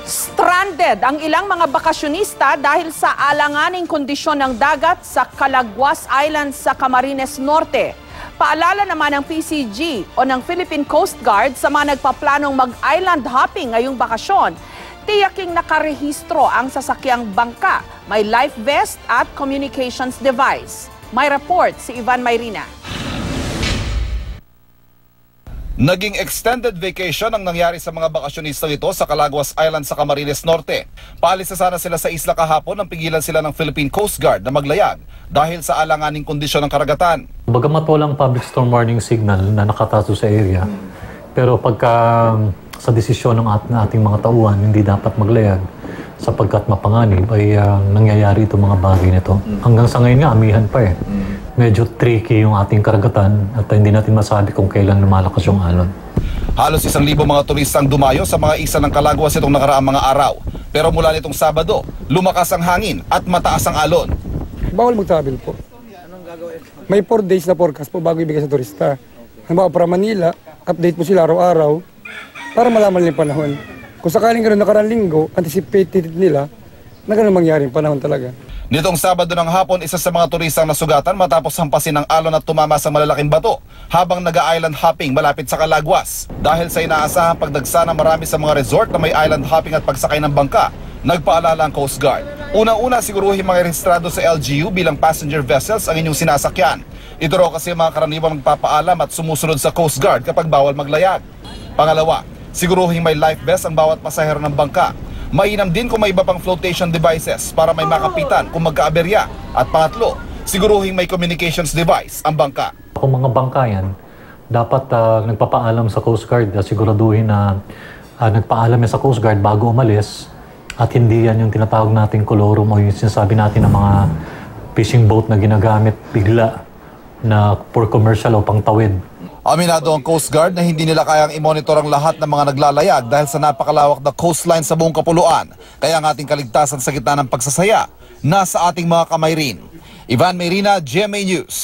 Stranded ang ilang mga bakasyonista dahil sa alanganing kondisyon ng dagat sa Calaguas Island sa Camarines Norte. Paalala naman ng PCG o ng Philippine Coast Guard sa mga nagpaplanong mag-island hopping ngayong bakasyon. Tiyaking nakarehistro ang sasakyang bangka, may life vest at communications device. May report si Ivan Mayrina. Naging extended vacation ang nangyari sa mga bakasyonista ito sa Calaguas Island sa Camarines Norte. Paalis na sana sila sa isla kahapon nang pigilan sila ng Philippine Coast Guard na maglayag dahil sa alanganing kondisyon ng karagatan. Bagamat walang public storm warning signal na nakataso sa area, pero pagka sa desisyon ng ating mga tauhan, hindi dapat maglayag sapagkat mapanganib ay nangyayari itong mga bagay nito. Hanggang sa ngayon nga, amihan pa eh. Medyo tricky yung ating karagatan at hindi natin masabi kung kailan lumalakas yung alon. Halos 1,000 mga turistang dumayo sa mga isla ng Calaguas itong nakaraang mga araw. Pero mula nitong Sabado, lumakas ang hangin at mataas ang alon. Bawal mag-travel po. May 4 days na forecast po bago ibigay sa turista. Halimbawa para Manila, update po sila araw-araw para malaman nila yung panahon. Kung sakaling gano'n nakarang linggo, anticipated nila na gano'n mangyari yung panahon talaga. Nitong Sabado ng hapon, isa sa mga turistang nasugatan matapos hampasin ng alon at tumama sa malalaking bato habang nag-island hopping malapit sa Calaguas. Dahil sa inaasahang pagdagsa ng marami sa mga resort na may island hopping at pagsakay ng bangka, nagpaalala ang Coast Guard. Unang-una, siguruhin mga rehistrado sa LGU bilang passenger vessels ang inyong sinasakyan. Ito raw kasi mga karaniwang nagpapaalam at sumusunod sa Coast Guard kapag bawal maglayag. Pangalawa, siguruhin may life vest ang bawat pasahero ng bangka. Mainam din kung may iba pang flotation devices para may makapitan kung magkaaberya. At pangatlo, siguruhin may communications device ang bangka. Kung mga bangka yan, dapat nagpapaalam sa Coast Guard, siguraduhin na nagpaalam yan sa Coast Guard bago umalis at hindi yan yung tinatawag nating kolorum o yung sinasabi natin ng mga fishing boat na ginagamit bigla na for commercial o pangtawid. Aminado ang Coast Guard na hindi nila kayang i-monitor ang lahat ng mga naglalayag dahil sa napakalawak na coastline sa buong kapuluan. Kaya ang ating kaligtasan sa gitna ng pagsasaya nasa ating mga kamay rin. Ivan Mayrina, GMA News.